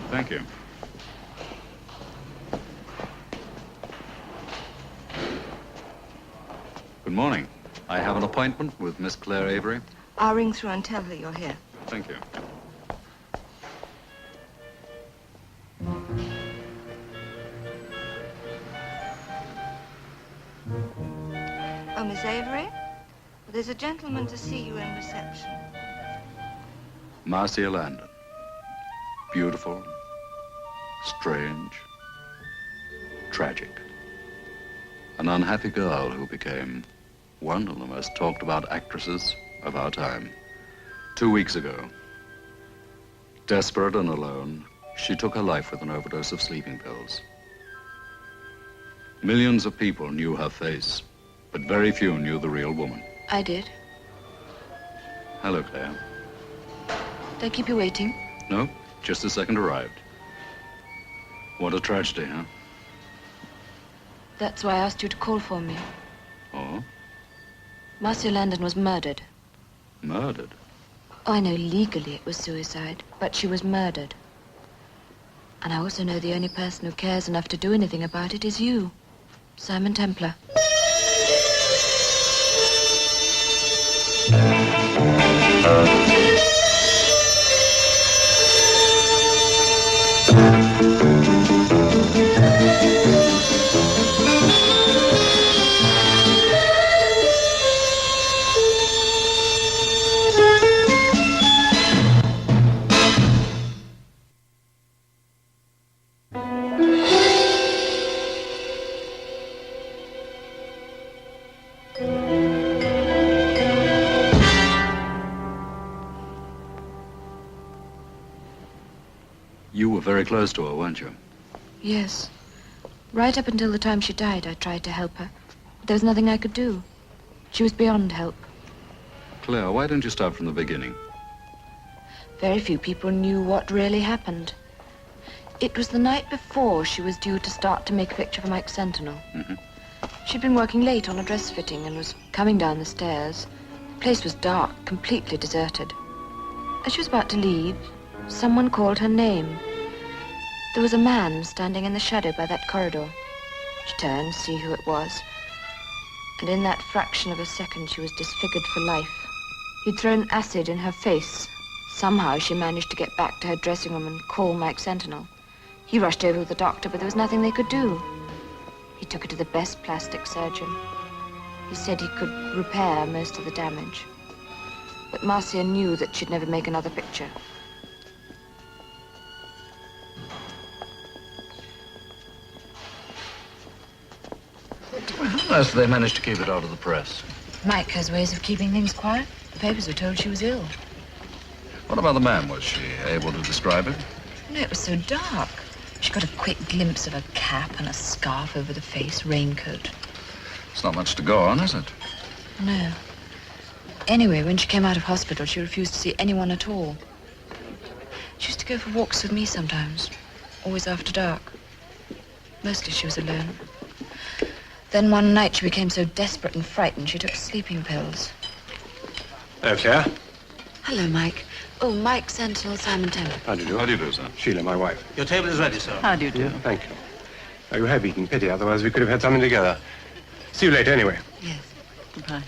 Thank you. Good morning. I have an appointment with Miss Claire Avery. I'll ring through and tell her you're here. Thank you. Oh, Miss Avery? There's a gentleman to see you in reception. Marcia Landon. Beautiful, strange, tragic. An unhappy girl who became one of the most talked about actresses of our time. 2 weeks ago, desperate and alone, she took her life with an overdose of sleeping pills. Millions of people knew her face, but very few knew the real woman. I did. Hello, Claire. Did I keep you waiting? No, just the second arrived. What a tragedy, huh? That's why I asked you to call for me. Oh? Marcia Landon was murdered. Murdered? Oh, I know legally it was suicide, but she was murdered. And I also know the only person who cares enough to do anything about it is you, Simon Templar. You were very close to her, weren't you? Yes. Right up until the time she died, I tried to help her. But there was nothing I could do. She was beyond help. Claire, why don't you start from the beginning? Very few people knew what really happened. It was the night before she was due to start to make a picture for Mike Sentinel. Mm-hmm. She'd been working late on a dress fitting and was coming down the stairs. The place was dark, completely deserted. As she was about to leave, someone called her name. There was a man standing in the shadow by that corridor. She turned to see who it was. And in that fraction of a second, she was disfigured for life. He'd thrown acid in her face. Somehow she managed to get back to her dressing room and call Mike Sentinel. He rushed over with the doctor, but there was nothing they could do. He took her to the best plastic surgeon. He said he could repair most of the damage. But Marcia knew that she'd never make another picture. Unless they managed to keep it out of the press. Mike has ways of keeping things quiet. The papers were told she was ill. What about the man? Was she able to describe it? No, it was so dark. She got a quick glimpse of a cap and a scarf over the face, raincoat. It's not much to go on, is it? No. Anyway, when she came out of hospital, she refused to see anyone at all. She used to go for walks with me sometimes, always after dark. Mostly she was alone. Then one night she became so desperate and frightened she took sleeping pills. Hello, Claire. Hello, Mike. Oh, Mike Sentinel, Simon Templar. How do you do? How do you do, sir? Sheila, my wife. Your table is ready, sir. How do you do? Thank you. Oh, you have eaten. Pity, otherwise we could have had something together. See you later, anyway. Yes. Goodbye.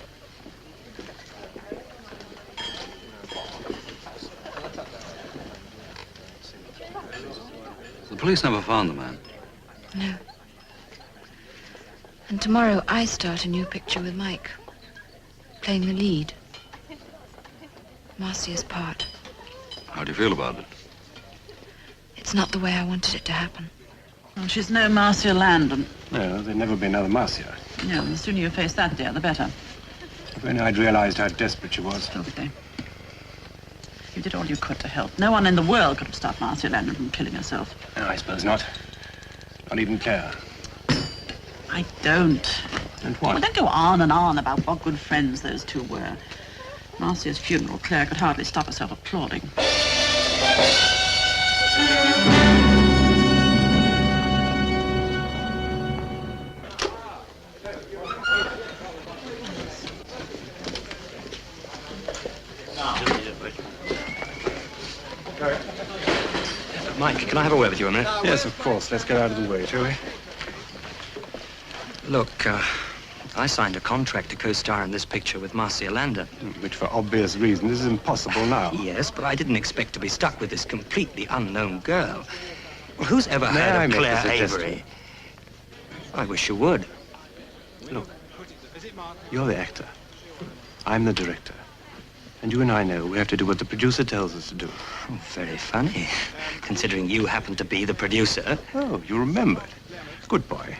The police never found the man. No. And tomorrow I start a new picture with Mike, playing the lead. Marcia's part. How do you feel about it? It's not the way I wanted it to happen. Well, she's no Marcia Landon. No, there'd never be another Marcia. No, the sooner you face that, dear, the better. If only I'd realized how desperate she was. Okay. You did all you could to help. No one in the world could have stopped Marcia Landon from killing herself. No, I suppose not. Not even Claire. I don't. And what? Well, don't go on and on about what good friends those two were. Marcia's funeral, Claire could hardly stop herself applauding. Mike, can I have a word with you a minute? Yes, of course. Let's get out of the way, shall we? Look, I signed a contract to co-star in this picture with Marcia Landon. Which, for obvious reasons, is impossible now. Yes, but I didn't expect to be stuck with this completely unknown girl. Well, who's ever May heard I of make a Claire suggestion? Avery? I wish you would. Look, you're the actor. I'm the director. And you and I know we have to do what the producer tells us to do. Oh, very funny, considering you happen to be the producer. Oh, you remembered. Good boy.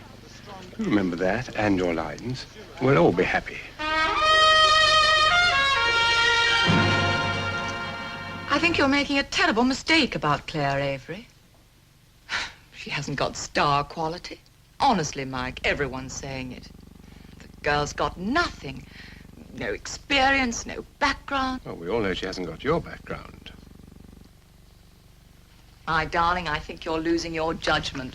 You remember that and your lines. We'll all be happy. I think you're making a terrible mistake about Claire Avery. She hasn't got star quality. Honestly, Mike, everyone's saying it. The girl's got nothing. No experience, no background. Well, we all know she hasn't got your background. My darling, I think you're losing your judgment.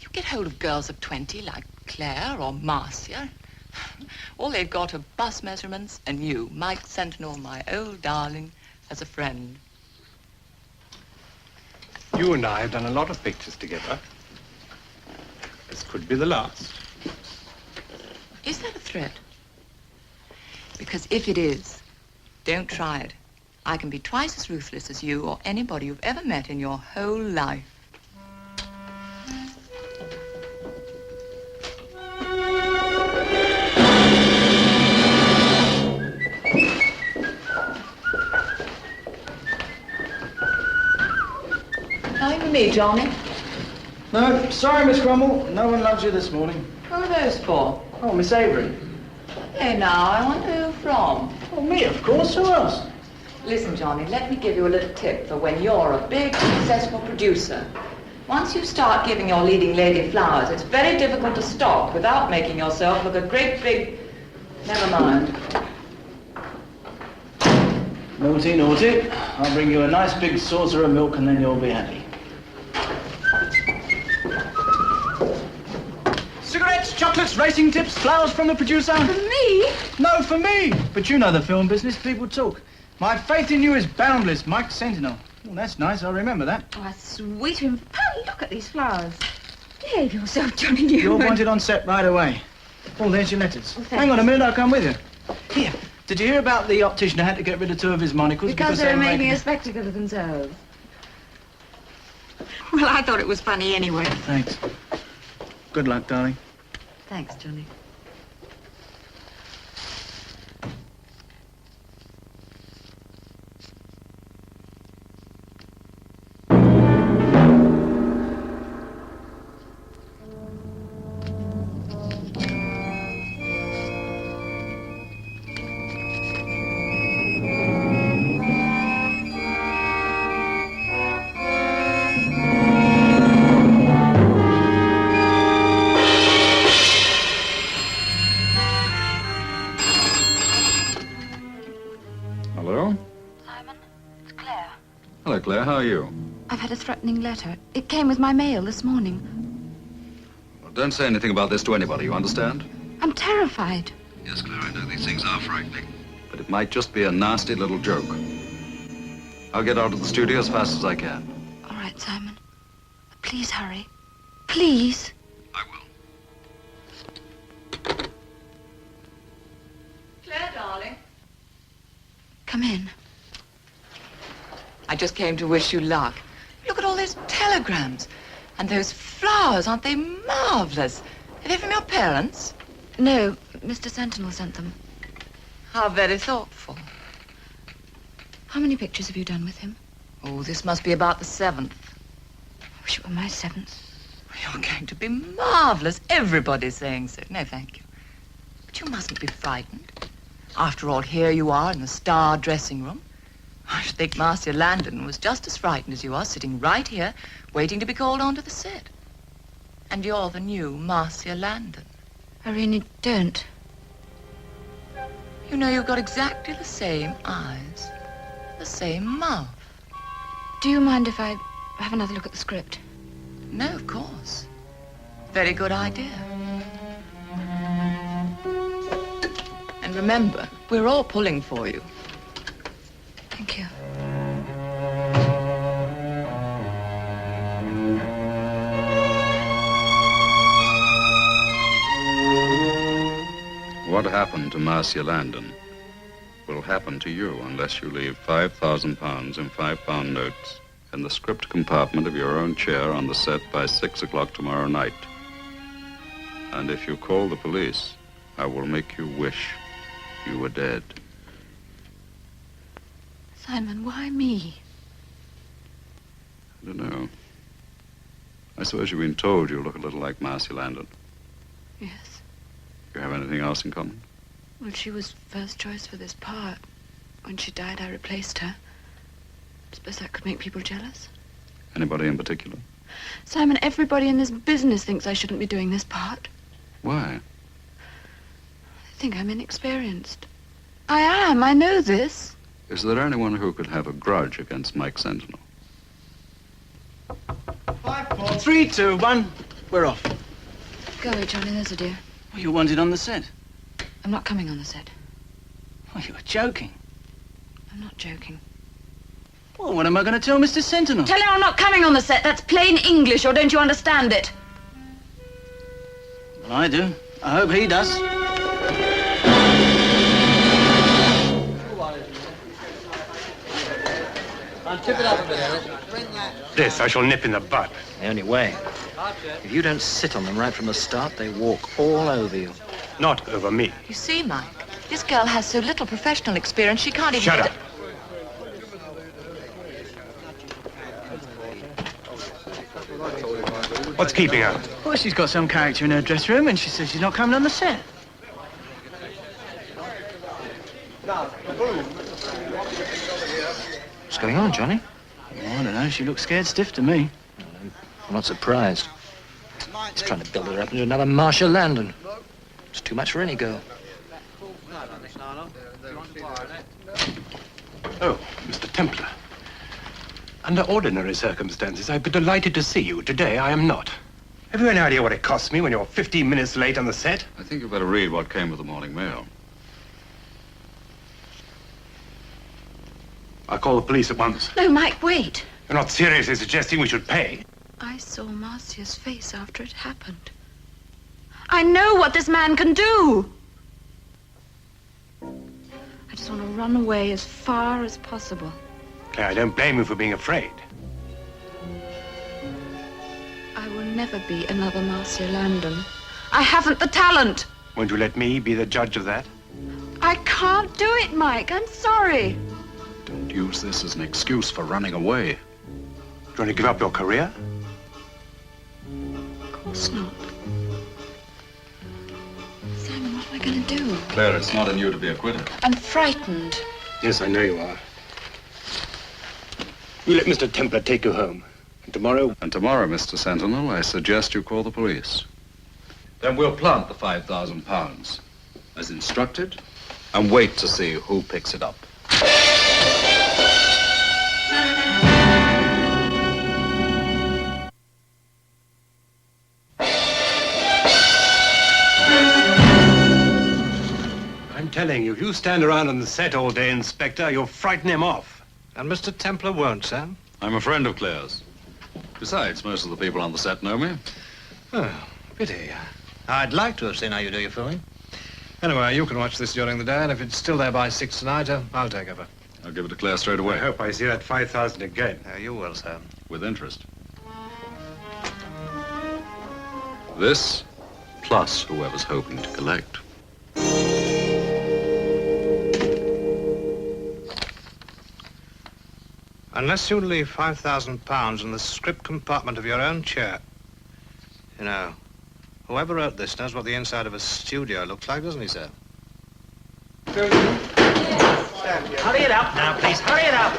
You get hold of girls of 20 like Claire or Marcia. All they've got are bust measurements and you, Mike Sentinel, my old darling, as a friend. You and I have done a lot of pictures together. This could be the last. Is that a threat? Because if it is, don't try it. I can be twice as ruthless as you or anybody you've ever met in your whole life. Nothing for me, Johnny. No, sorry, Miss Crumble. No one loves you this morning. Who are those for? Oh, Miss Avery. Hey, now, I wonder who from. Oh, me, of course. Who else? Listen, Johnny, let me give you a little tip for when you're a big, successful producer. Once you start giving your leading lady flowers, it's very difficult to stop without making yourself look a great big... Never mind. Naughty, naughty. I'll bring you a nice big saucer of milk and then you'll be happy. Cigarettes, chocolates, racing tips, flowers from the producer. For me? No, for me. But you know the film business, people talk. My faith in you is boundless, Mike Sentinel. Oh, that's nice, I'll remember that. Oh, that's sweet. And look at these flowers. Behave yourself, Johnny Newman. You're wanted on set right away. Oh, there's your letters. Oh, thanks. Hang on a minute, I'll come with you. Here, did you hear about the optician who had to get rid of 2 of his monocles Because they were were making a spectacle of themselves. Well, I thought it was funny anyway. Thanks. Good luck, darling. Thanks, Johnny. Hello? Simon, it's Claire. Hello, Claire. How are you? I've had a threatening letter. It came with my mail this morning. Well, don't say anything about this to anybody, you understand? I'm terrified. Yes, Claire, I know these things are frightening. But it might just be a nasty little joke. I'll get out of the studio as fast as I can. All right, Simon. Please hurry. Please. I will. Claire, darling. Come in. I just came to wish you luck. Look at all those telegrams. And those flowers, aren't they marvelous? Are they from your parents? No, Mr. Sentinel sent them. How very thoughtful. How many pictures have you done with him? Oh, this must be about the 7th. I wish it were my 7th. You're going to be marvelous. Everybody's saying so. No, thank you. But you mustn't be frightened. After all, here you are in the star dressing room. I should think Marcia Landon was just as frightened as you are, sitting right here, waiting to be called onto the set. And you're the new Marcia Landon. I really don't. You know, you've got exactly the same eyes, the same mouth. Do you mind if I have another look at the script? No, of course. Very good idea. And remember, we're all pulling for you. Thank you. What happened to Marcia Landon will happen to you unless you leave £5,000 in £5 notes in the script compartment of your own chair on the set by 6 o'clock tomorrow night. And if you call the police, I will make you wish you were dead. Simon, why me? I don't know. I suppose you've been told you look a little like Marcia Landon. Yes. You have anything else in common? Well, she was first choice for this part. When she died, I replaced her. Suppose that could make people jealous? Anybody in particular? Simon, everybody in this business thinks I shouldn't be doing this part. Why? They think I'm inexperienced. I am. I know this. Is there anyone who could have a grudge against Mike Sentinel? 5, 4, 3, 2, 1. We're off. Go away, Johnny. There's a dear. Well, you wanted on the set. I'm not coming on the set. Oh, you were joking. I'm not joking. Well, what am I going to tell Mr. Sentinel? Tell him I'm not coming on the set. That's plain English, or don't you understand it? Well, I do. I hope he does. Tip it up a bit, Ellis. This I shall nip in the bud. The only way. If you don't sit on them right from the start, they walk all over you. Not over me. You see, Mike, this girl has so little professional experience, she can't even... Shut up. What's keeping her? Well, she's got some character in her dress room, and she says she's not coming on the set. What's going on, Johnny? Oh, I don't know. She looks scared stiff to me. I'm not surprised. He's trying to build her up into another Marcia Landon. It's too much for any girl. Oh, Mr. Templar. Under ordinary circumstances, I'd be delighted to see you. Today, I am not. Have you any idea what it costs me when you're 15 minutes late on the set? I think you better read what came with the morning mail. I'll call the police at once. No, Mike, wait. You're not seriously suggesting we should pay? I saw Marcia's face after it happened. I know what this man can do. I just want to run away as far as possible. Claire, I don't blame you for being afraid. I will never be another Marcia Landon. I haven't the talent. Won't you let me be the judge of that? I can't do it, Mike. I'm sorry. Don't use this as an excuse for running away. Do you want to give up your career? Of course not. Simon, what am I going to do? Claire, it's not in you to be acquitted. I'm frightened. Yes, I know you are. You let Mr. Templar take you home. And tomorrow... And tomorrow, Mr. Sentinel, I suggest you call the police. Then we'll plant the £5,000, as instructed, and wait to see who picks it up. I'm telling you, if you stand around on the set all day, Inspector, you'll frighten him off. And Mr. Templar won't, Sam. I'm a friend of Claire's. Besides, most of the people on the set know me. Oh, pity. I'd like to have seen how you do your filming. Anyway, you can watch this during the day, and if it's still there by 6 tonight, I'll take over. I'll give it to Claire straight I away. hope I see that 5,000 again. You will, Sam. With interest. This, plus whoever's hoping to collect. Unless you leave £5,000 in the script compartment of your own chair. You know, whoever wrote this knows what the inside of a studio looks like, doesn't he, sir? Hurry it up now, please. Hurry it up.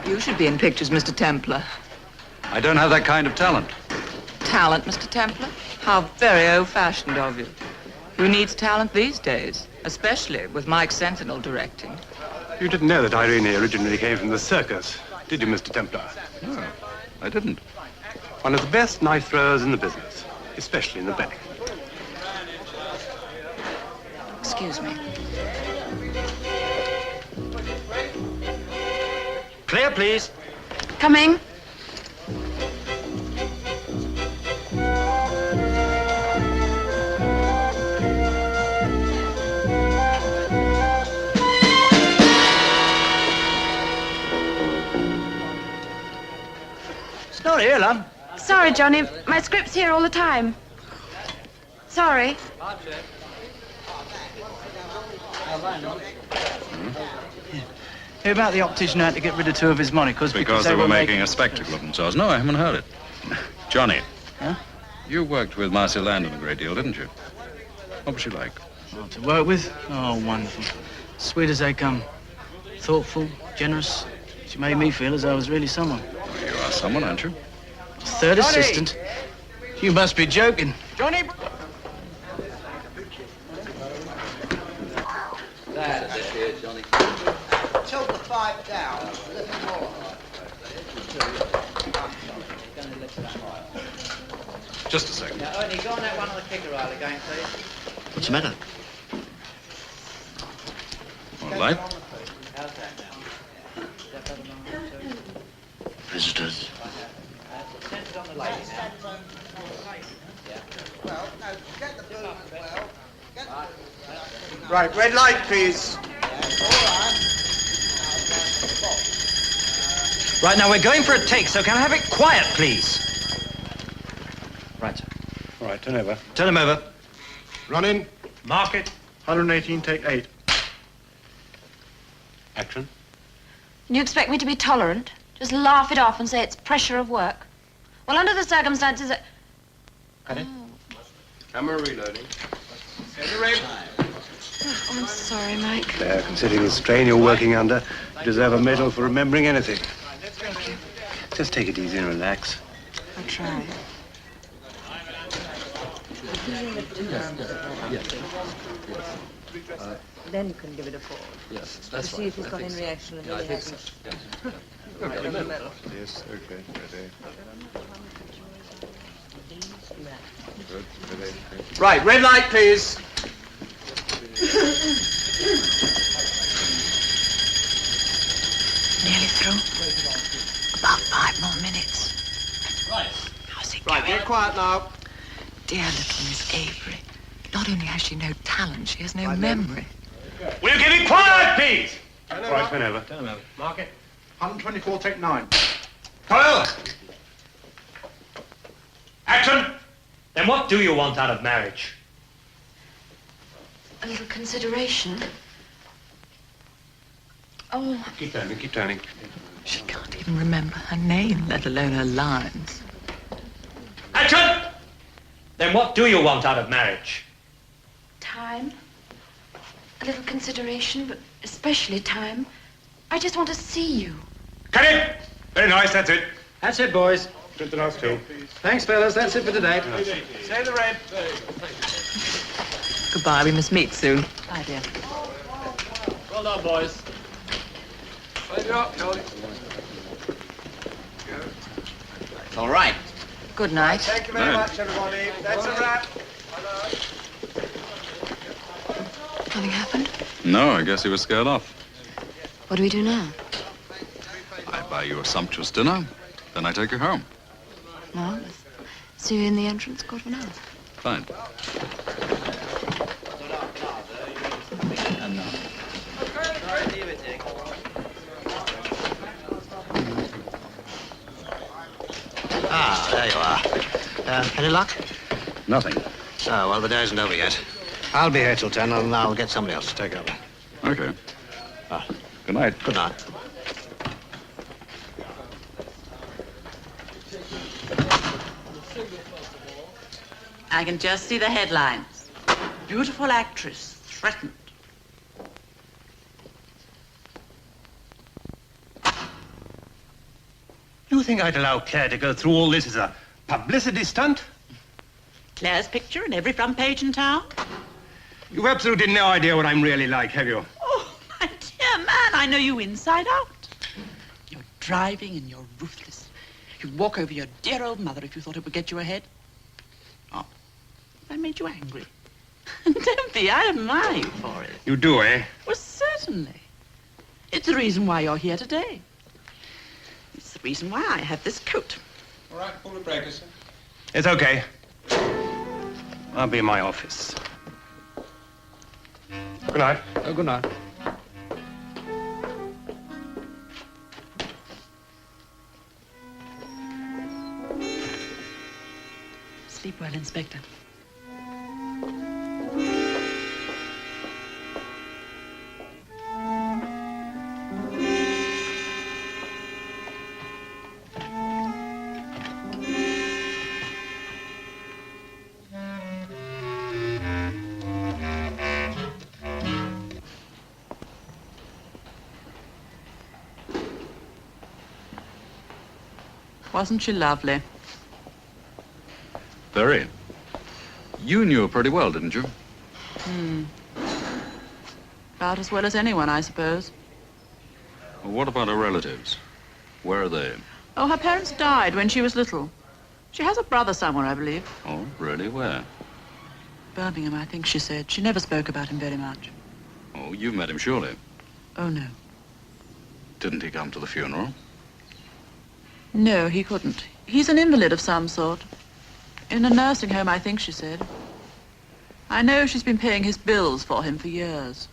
You should be in pictures, Mr. Templar. I don't have that kind of talent. Talent, Mr. Templar? How very old-fashioned of you. Who needs talent these days? Especially with Mike Sentinel directing. You didn't know that Irene originally came from the circus, did you, Mr. Templar? No, I didn't. One of the best knife throwers in the business, especially in the back. Excuse me. Clear, please. Coming. It's not here, love. Sorry, Johnny. My script's here all the time. Sorry. Hear about the optician had to get rid of 2 of his monikers Because they were making a spectacle of themselves. No, I haven't heard it. Johnny. Huh? You worked with Marcia Landon a great deal, didn't you? What was she like? Oh, to work with? Oh, wonderful. Sweet as they come. Thoughtful, generous. She made me feel as though I was really someone. Well, you are someone, aren't you? Third assistant. You must be joking. Johnny! Tilt the pipe down a little more. Just a second. Now, Ernie, go on that one on the kicker rail again, please. What's the matter? All right. How's that now? Visitors. Centered on the lady now. Well, no, get the balloon as well. Get the balloon. Right, red light, please. Right, now we're going for a take, so can I have it quiet, please? Right, sir. All right, turn over. Turn him over. Run in. Mark it. 118, take 8. Action. And you expect me to be tolerant? Just laugh it off and say it's pressure of work? Well, under the circumstances... Cut it. Camera reloading. Oh, I'm sorry, Mike. There, considering the strain you're working under, you deserve a medal for remembering anything. Thank you. Just take it easy and relax. I'll try. Then you can give it a pause. Yes, that's See if he's got any reaction and really hasn't. Yes, okay, ready. Good, ready. Right, red light, please. Nearly through. About 5 more minutes. How's it Right, going? get quiet now. Dear little Miss Avery. Not only has she no talent, she has no memory. Will you give it quiet, please? Right, whenever. Turn him over. Mark it. 124, take 9. Kyle! Action! Then what do you want out of marriage? A little consideration. Oh, Keep turning, keep turning. She can't even remember her name, let alone her lines. Action! Then what do you want out of marriage? time. A little consideration, but especially time. I just want to see you. Cut it! Very nice, that's it. That's it, boys. Print the last 2. Thanks, fellas. That's it for today. Say the red. Goodbye, we must meet soon. Bye, dear. Well done, boys. Save you up, Charlie. It's all right. Good night. Thank you very much, everybody. That's a wrap. Nothing happened? No, I guess he was scared off. What do we do now? I buy you a sumptuous dinner, then I take you home. Well, See you in the entrance, quarter of an hour. Fine. Ah, there you are. Any luck? Nothing. Oh, well, the day isn't over yet. I'll be here till 10, and I'll get somebody else to take over. Okay. Ah, Good night. good night. I can just see the headlines. Beautiful actress threatened. You think I'd allow Claire to go through all this as a publicity stunt? Claire's picture in every front page in town? You've absolutely no idea what I'm really like, have you? Oh, my dear man, I know you inside out. You're driving and you're ruthless. You'd walk over your dear old mother if you thought it would get you ahead. Oh, I made you angry. Don't be, I admire you for it. You do, eh? Well, certainly. It's the reason why you're here today. It's the reason why I have this coat. All right, pull the breaker, sir. It's okay. I'll be in my office. Good night. Oh, good night. Sleep well, Inspector. Wasn't she lovely? Very. You knew her pretty well, didn't you? About as well as anyone, I suppose. Well, what about her relatives? Where are they? Oh, her parents died when she was little. She has a brother somewhere, I believe. Oh, really? Where? Birmingham, I think she said. She never spoke about him very much. Oh, you've met him, surely. Oh, no. Didn't he come to the funeral? No, he couldn't. He's an invalid of some sort. In a nursing home, I think she said. I know she's been paying his bills for him for years.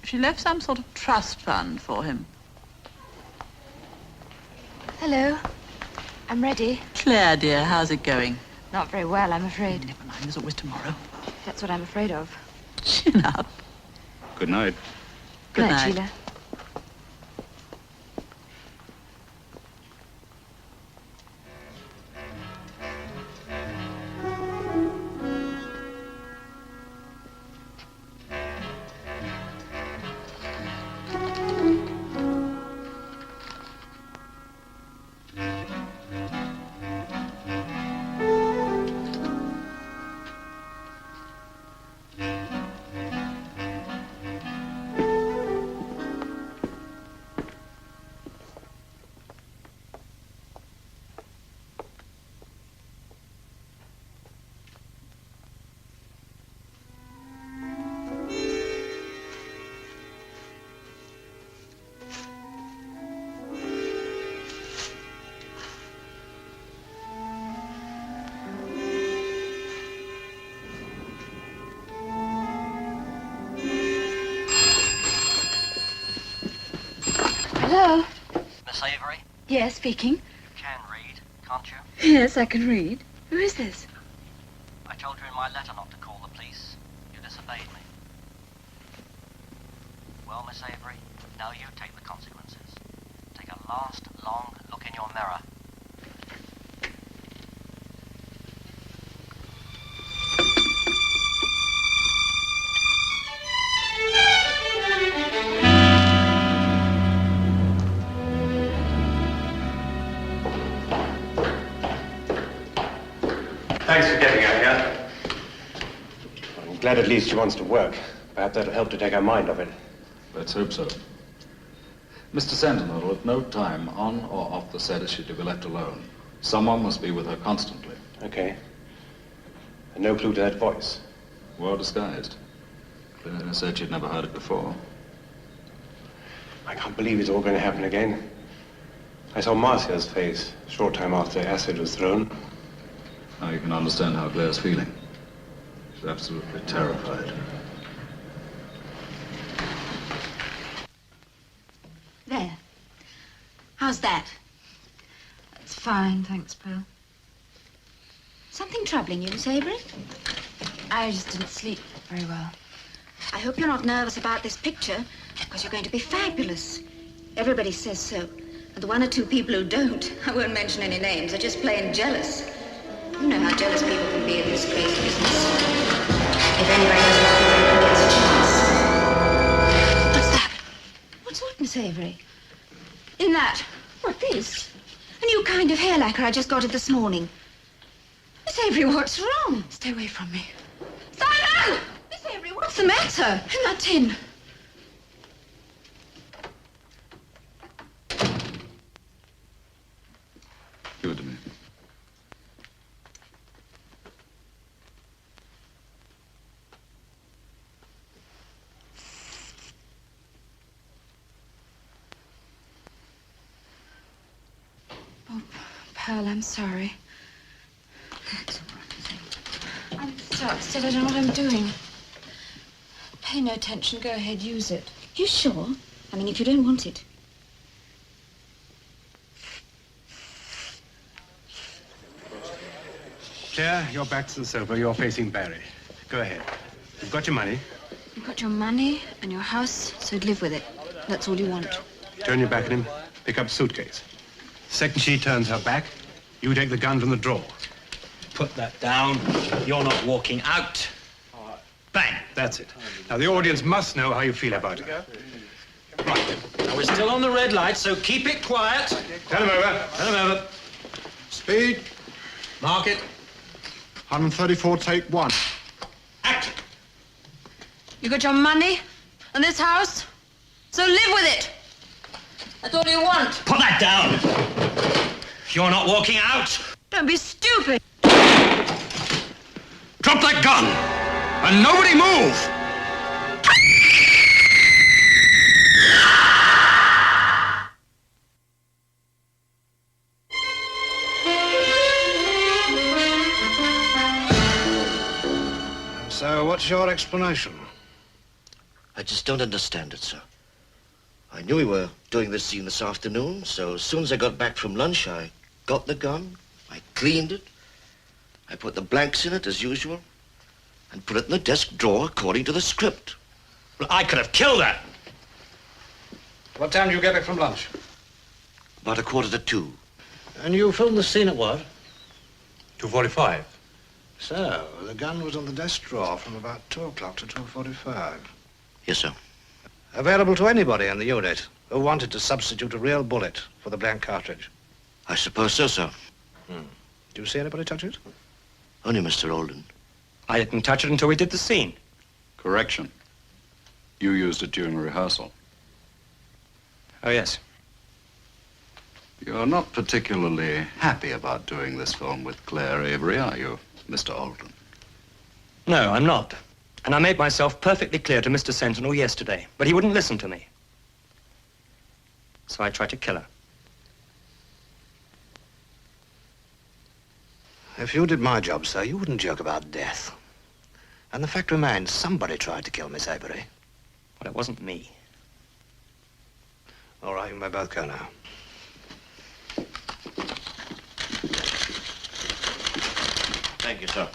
She left some sort of trust fund for him. Hello. I'm ready. Claire, dear, how's it going? Not very well, I'm afraid. Never mind, there's always tomorrow. That's what I'm afraid of. Chin up. Good night. Good night. Sheila. Hello? Miss Avery? Yes, speaking. You can read, can't you? Yes, I can read. Who is this? I told you in my letter not to call the police. You disobeyed me. Well, Miss Avery, now you take the consequences. Take a last, long look in your mirror. Thanks for getting her here. I'm glad at least she wants to work. Perhaps that'll help to take her mind off it. Let's hope so. Mr. Sentinel, at no time, on or off the set, is she to be left alone. Someone must be with her constantly. Okay. And no clue to that voice. Well disguised. Claire said she'd never heard it before. I can't believe it's all going to happen again. I saw Marcia's face a short time after acid was thrown. Now you can understand how Claire's feeling. She's absolutely terrified. There. How's that? It's fine, thanks, Pearl. Something troubling you, Miss Avery? I just didn't sleep very well. I hope you're not nervous about this picture, because you're going to be fabulous. Everybody says so. And the one or two people who don't, I won't mention any names, are just plain jealous. You know how jealous people can be in this crazy business. If anybody gets a chance. What's that? What's what, Miss Avery? In that? What, this? A new kind of hair lacquer I just got it this morning. Miss Avery, what's wrong? Stay away from me. Simon! Miss Avery, what's the matter? In that tin. Give it to me. Oh, Pearl, I'm sorry. That's all right. I'm so upset. I don't know what I'm doing. Pay no attention. Go ahead, use it. You sure? I mean, if you don't want it. Claire, your back's to the sofa. You're facing Barry. Go ahead. You've got your money. You've got your money and your house, so live with it. That's all you want. Turn your back at him. Pick up the suitcase. Second she turns her back, you take the gun from the drawer. Put that down. You're not walking out. Bang. That's it. Now, the audience must know how you feel about it. Right. Now, we're still on the red light, so keep it quiet. Turn him over. Turn him over. Speed. Mark it. 134, take 1. Act. You got your money and this house, so live with it. That's all you want. Put that down. You're not walking out. Don't be stupid. Drop that gun, and nobody move. So, what's your explanation? I just don't understand it, sir. I knew we were doing this scene this afternoon, so as soon as I got back from lunch, I got the gun, I cleaned it, I put the blanks in it as usual, and put it in the desk drawer according to the script. Well, I could have killed her. What time did you get back from lunch? About 1:45. And you filmed the scene at what? 2:45. So, the gun was on the desk drawer from about 2 o'clock to 2:45. Yes, sir. Available to anybody in the unit who wanted to substitute a real bullet for the blank cartridge. I suppose so, sir. Do you see anybody touch it? Only Mr. Olden. I didn't touch it until we did the scene. Correction. You used it during rehearsal. Oh, yes. You're not particularly happy about doing this film with Claire Avery, are you, Mr. Olden? No, I'm not. And I made myself perfectly clear to Mr. Sentinel yesterday, but he wouldn't listen to me. So I tried to kill her. If you did my job, sir, you wouldn't joke about death. And the fact remains, somebody tried to kill Miss Avery. Well, it wasn't me. All right, you may both go now. Thank you, sir.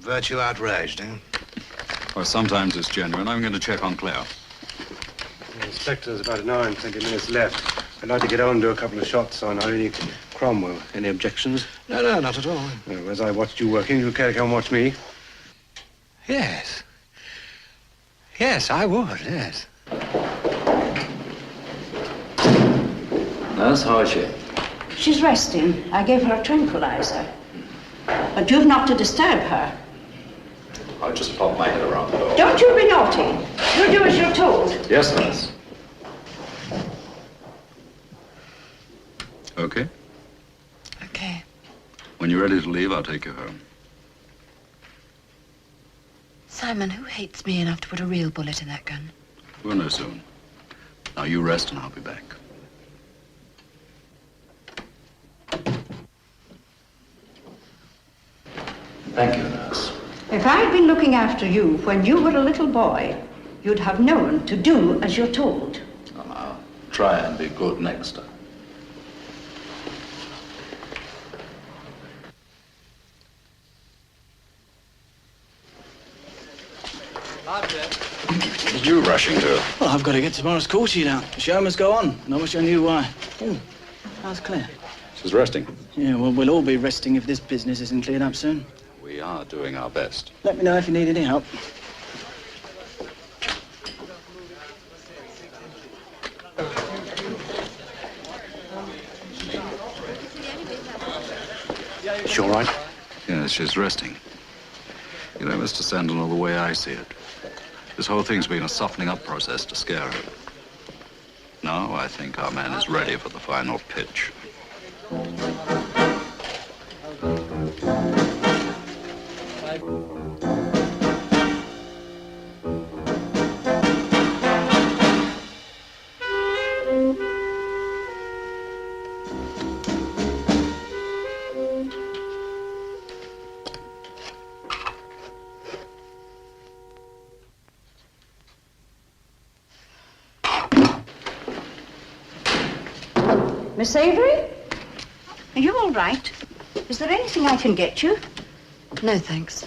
Virtue outraged, eh? Or sometimes it's genuine. I'm going to check on Claire. Inspector's about an hour and 20 minutes left. I'd like to get on and do a couple of shots on Irene Cromwell. Any objections? No, no, not at all. No, as I watched you working, you care to come watch me? Yes. Yes, I would, yes. Nurse, how is she? She's resting. I gave her a tranquilizer. But you've not to disturb her. I'll just pop my head around the door. Don't you be naughty. You'll do as you're told. Yes, nurse. Okay? Okay. When you're ready to leave, I'll take you home. Simon, who hates me enough to put a real bullet in that gun? We'll know soon. Now you rest and I'll be back. Thank you, nurse. If I'd been looking after you when you were a little boy, you'd have known to do as you're told. And I'll try and be good next time. What are you rushing to? Well, I've got to get tomorrow's call sheet out. The show must go on, and I wish I knew why. Oh, how's Claire? She's resting. Yeah, well, we'll all be resting if this business isn't cleared up soon. We are doing our best. Let me know if you need any help. She all right? Yes, she's resting. You know, Mr. Sentinel, the way I see it, this whole thing's been a softening up process to scare her. Now I think our man is ready for the final pitch. Miss Avery? Are you all right? Is there anything I can get you? No, thanks.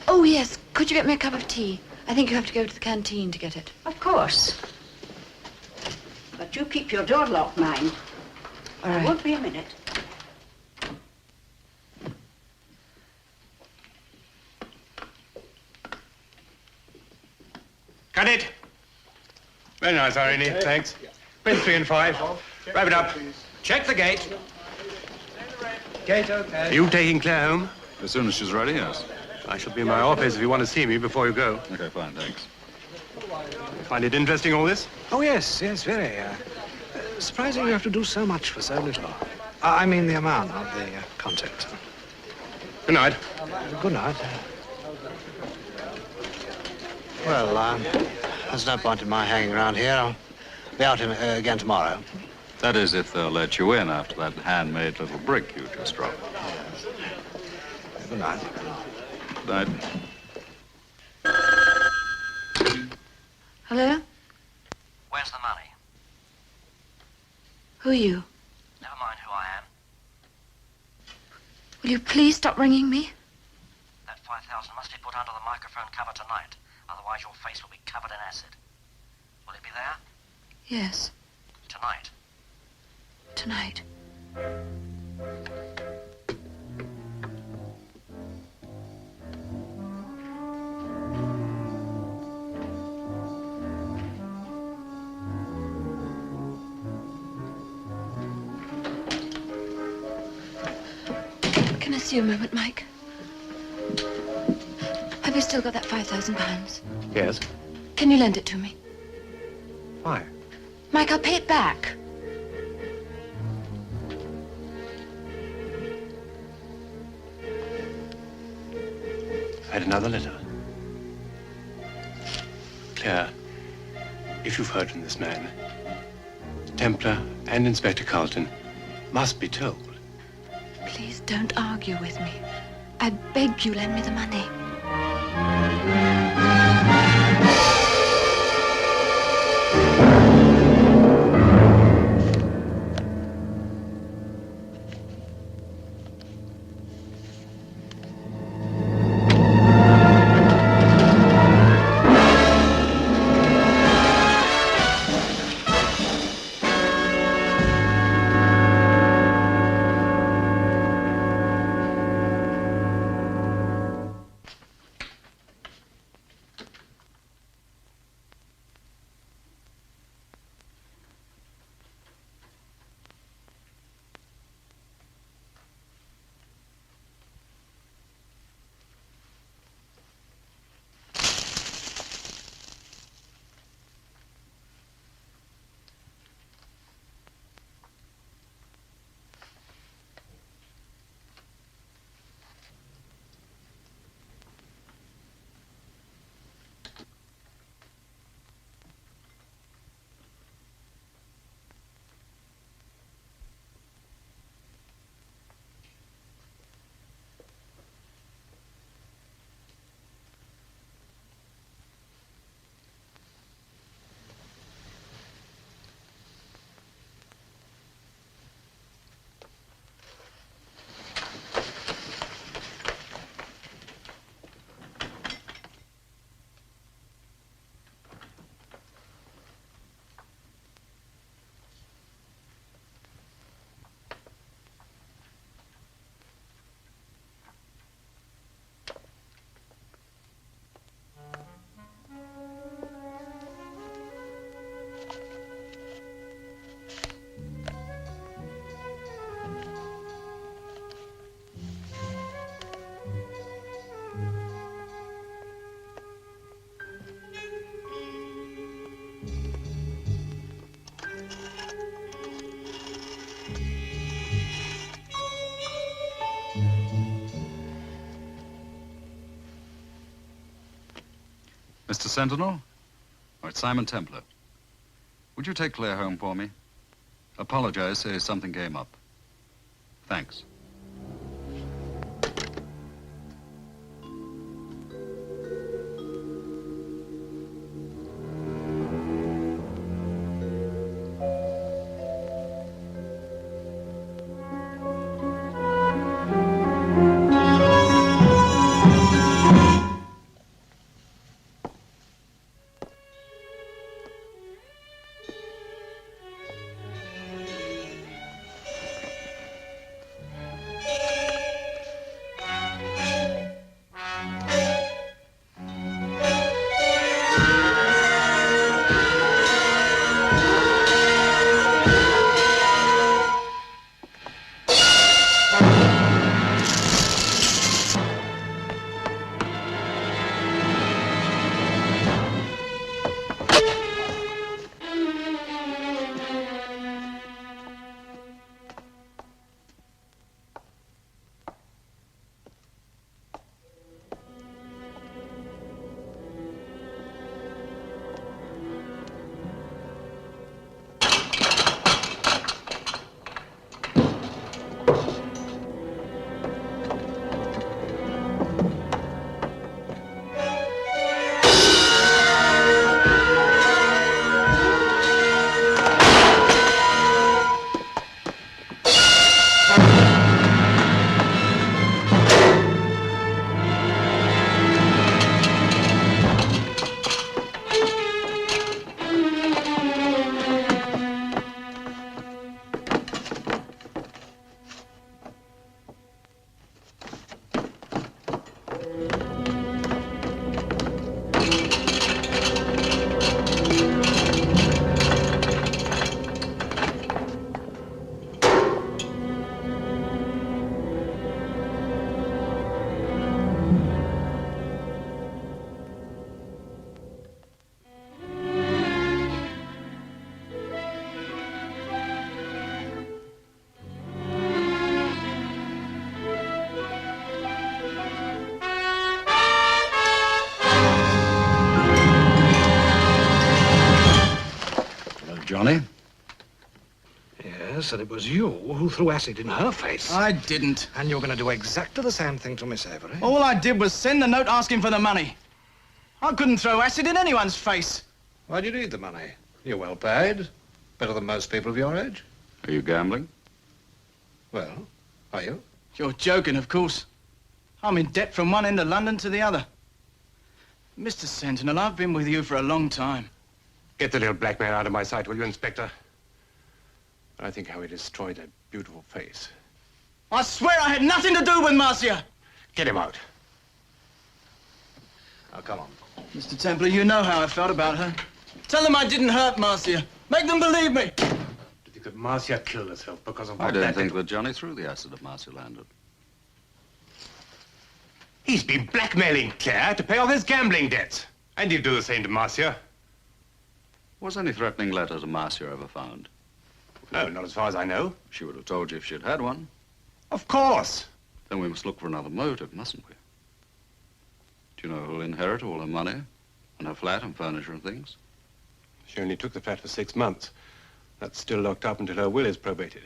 Oh, yes. Could you get me a cup of tea? I think you have to go to the canteen to get it. Of course. But you keep your door locked, mind. All right. I won't be a minute. Cut it. Very nice, Irene. Thanks. Pin 3 and 5. Wrap it up. Check the gate. Gate okay. Are you taking Claire home? As soon as she's ready, yes. I shall be in my office if you want to see me before you go. Okay, fine, thanks. Find it interesting, all this? Oh, yes, very. Surprising you have to do so much for so little. I mean the amount, not the content. Good night. Good night. Well, there's no point in my hanging around here. I'll be out again tomorrow. That is, if they'll let you in after that handmade little brick you just dropped. Yes. Good night. Good night. Hello? Where's the money? Who are you? Never mind who I am. Will you please stop ringing me? That 5,000 must be put under the microphone cover tonight. Otherwise your face will be covered in acid. Will it be there? Yes, Tonight. tonight. Can I see you a moment, Mike? Have you still got that £5,000? Yes. Can you lend it to me? Why? Mike, I'll pay it back. I had another letter. Claire, if you've heard from this man, Templar and Inspector Carlton must be told. Please don't argue with me. I beg you, lend me the money. Mr. Sentinel? Oh, it's Simon Templar. Would you take Claire home for me? Apologize, say something came up. Thanks. Johnny? Yes, and it was you who threw acid in her face. I didn't. And you're going to do exactly the same thing to Miss Avery. All I did was send a note asking for the money. I couldn't throw acid in anyone's face. Why do you need the money? You're well paid. Better than most people of your age. Are you gambling? Well, are you? You're joking, of course. I'm in debt from one end of London to the other. Mr. Sentinel, I've been with you for a long time. Get the little black man out of my sight, will you, Inspector? I think how he destroyed that beautiful face. I swear I had nothing to do with Marcia. Get him out. Now, come on. Mr. Templar, you know how I felt about her. Tell them I didn't hurt Marcia. Make them believe me. Do you think that Marcia killed herself because of what I don't that think little... that Johnny threw the acid at Marcia landed. He's been blackmailing Claire to pay off his gambling debts. And he'll do the same to Marcia. Was any threatening letter to Marcia ever found? No, not as far as I know. She would have told you if she'd had one. Of course. Then we must look for another motive, mustn't we? Do you know who'll inherit all her money? And her flat and furniture and things? She only took the flat for 6 months. That's still locked up until her will is probated.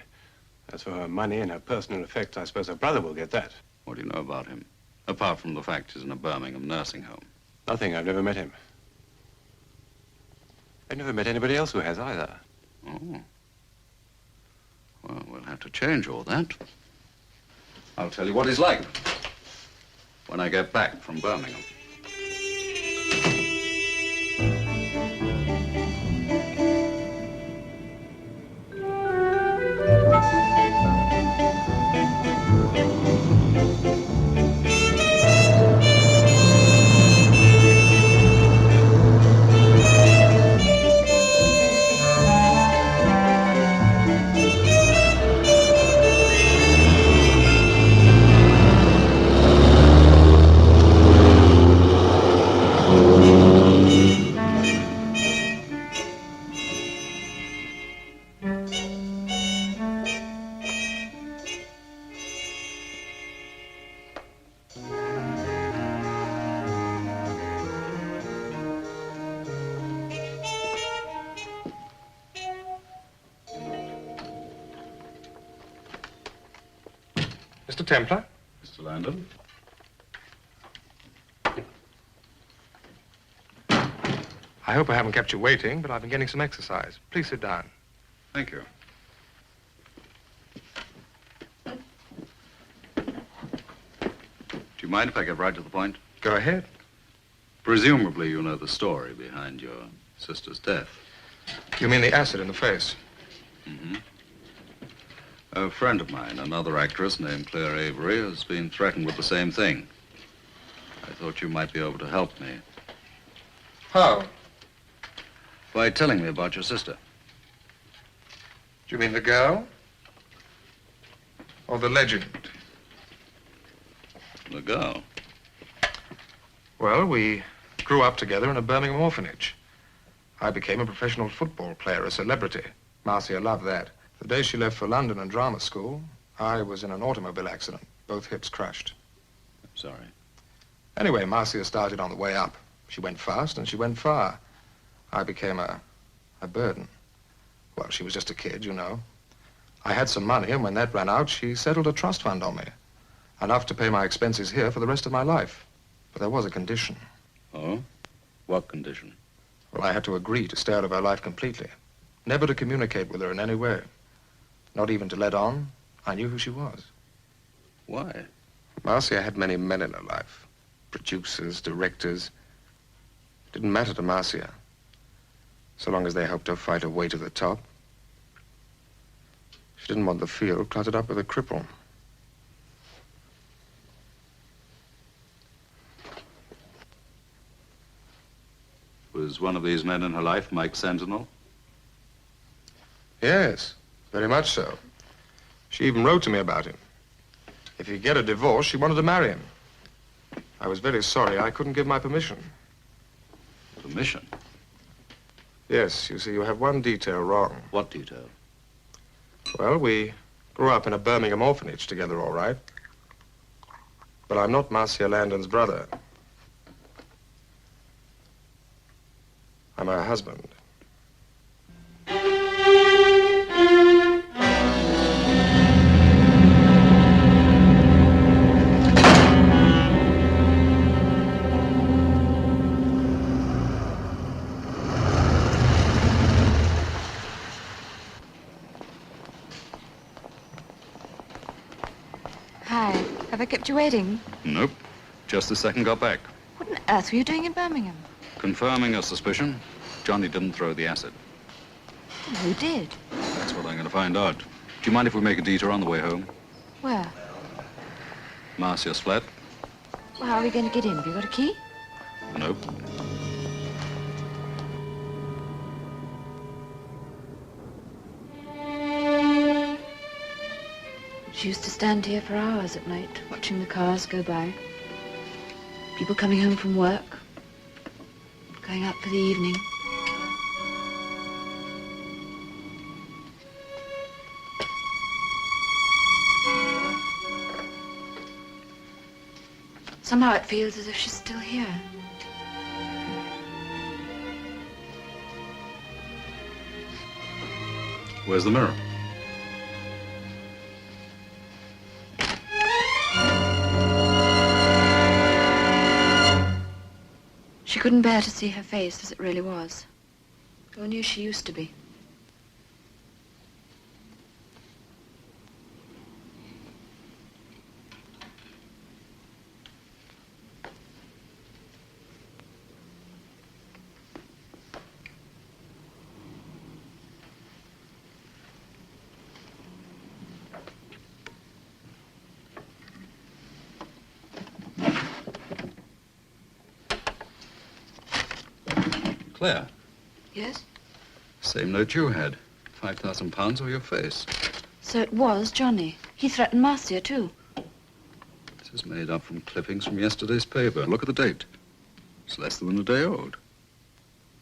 As for her money and her personal effects, I suppose her brother will get that. What do you know about him? Apart from the fact he's in a Birmingham nursing home. Nothing. I've never met him. I've never met anybody else who has either. Oh. Well, we'll have to change all that. I'll tell you what he's like when I get back from Birmingham. Mr. Templar. Mr. Landon. I hope I haven't kept you waiting, but I've been getting some exercise. Please sit down. Thank you. Do you mind if I get right to the point? Go ahead. Presumably you know the story behind your sister's death. You mean the acid in the face? Mm-hmm. A friend of mine, another actress named Claire Avery, has been threatened with the same thing. I thought you might be able to help me. How? By telling me about your sister. Do you mean the girl? Or the legend? The girl. Well, we grew up together in a Birmingham orphanage. I became a professional football player, a celebrity. Marcia loved that. The day she left for London and drama school, I was in an automobile accident, both hips crushed. I'm sorry. Anyway, Marcia started on the way up. She went fast and she went far. I became a burden. Well, she was just a kid, you know. I had some money, and when that ran out, she settled a trust fund on me. Enough to pay my expenses here for the rest of my life. But there was a condition. Oh? What condition? Well, I had to agree to stay out of her life completely. Never to communicate with her in any way. Not even to let on I knew who she was. Why? Marcia had many men in her life. Producers, directors. It didn't matter to Marcia. So long as they helped her fight her way to the top. She didn't want the field cluttered up with a cripple. Was one of these men in her life Mike Sentinel? Yes, very much so. She even wrote to me about him. If he'd get a divorce, she wanted to marry him. I was very sorry I couldn't give my permission. Permission? Yes, you see, you have one detail wrong. What detail? Well, we grew up in a Birmingham orphanage together, all right. But I'm not Marcia Landon's brother. I'm her husband. Hi. Have I kept you waiting? Nope. Just a second got back. What on earth were you doing in Birmingham? Confirming a suspicion, Johnny didn't throw the acid. Who did? That's what I'm going to find out. Do you mind if we make a detour on the way home? Where? Marcia's flat? Well, how are we going to get in? Have you got a key? Nope. She used to stand here for hours at night, watching the cars go by. People coming home from work, going out for the evening. Somehow it feels as if she's still here. Where's the mirror? She couldn't bear to see her face as it really was. Who knew she used to be? Claire, Yes? same note you had. £5,000 or your face. So it was Johnny. He threatened Marcia, too. This is made up from clippings from yesterday's paper. Look at the date. It's less than a day old.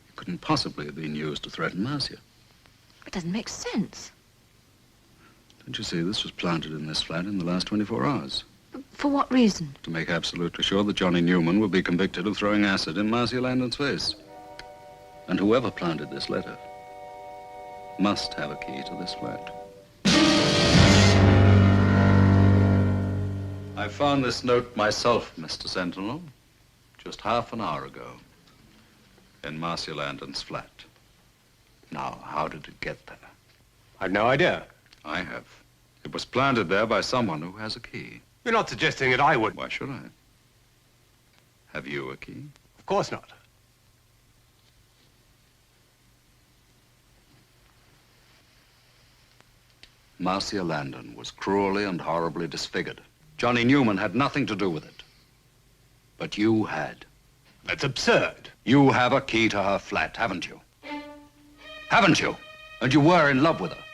It couldn't possibly have been used to threaten Marcia. It doesn't make sense. Don't you see, this was planted in this flat in the last 24 hours. For what reason? To make absolutely sure that Johnny Newman would be convicted of throwing acid in Marcia Landon's face. And whoever planted this letter must have a key to this flat. I found this note myself, Mr. Sentinel, just half an hour ago, in Marcia Landon's flat. Now, how did it get there? I've no idea. I have. It was planted there by someone who has a key. You're not suggesting that I would. Why should I? Have you a key? Of course not. Marcia Landon was cruelly and horribly disfigured. Johnny Newman had nothing to do with it. But you had. That's absurd. You have a key to her flat, haven't you? Haven't you? And you were in love with her.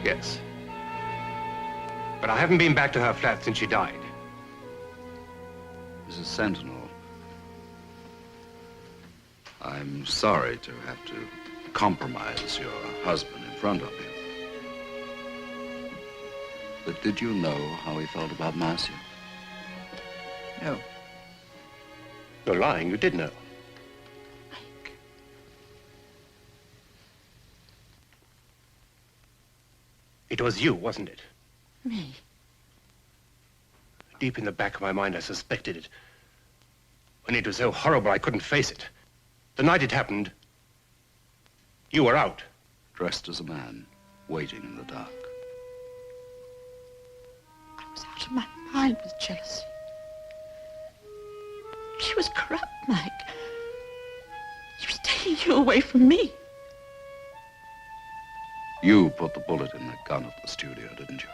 Yes. But I haven't been back to her flat since she died. Mrs. Sentinel, I'm sorry to have to compromise your husband in front of you. But did you know how he felt about Marcia? No. You're lying. You did know. It was you, wasn't it? Me? Deep in the back of my mind, I suspected it. When it was so horrible, I couldn't face it. The night it happened, you were out. Dressed as a man, waiting in the dark. I was out of my mind with jealousy. She was corrupt, Mike. She was taking you away from me. You put the bullet in that gun at the studio, didn't you?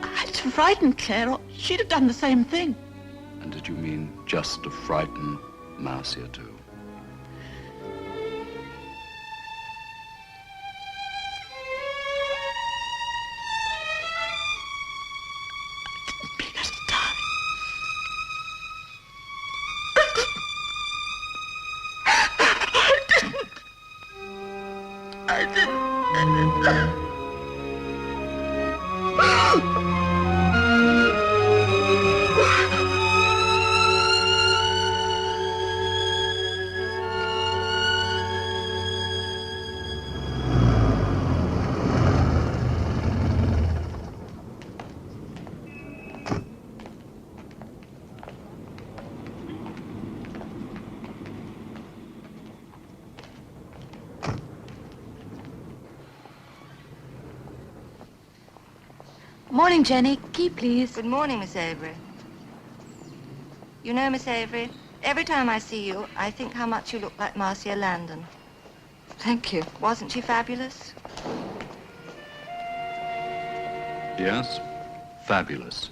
I had to frighten Claire, or she'd have done the same thing. And did you mean just to frighten Marcia, too? Morning, Jenny. Key, please. Good morning, Miss Avery. You know, Miss Avery, every time I see you, I think how much you look like Marcia Landon. Thank you. Wasn't she fabulous? Yes, fabulous.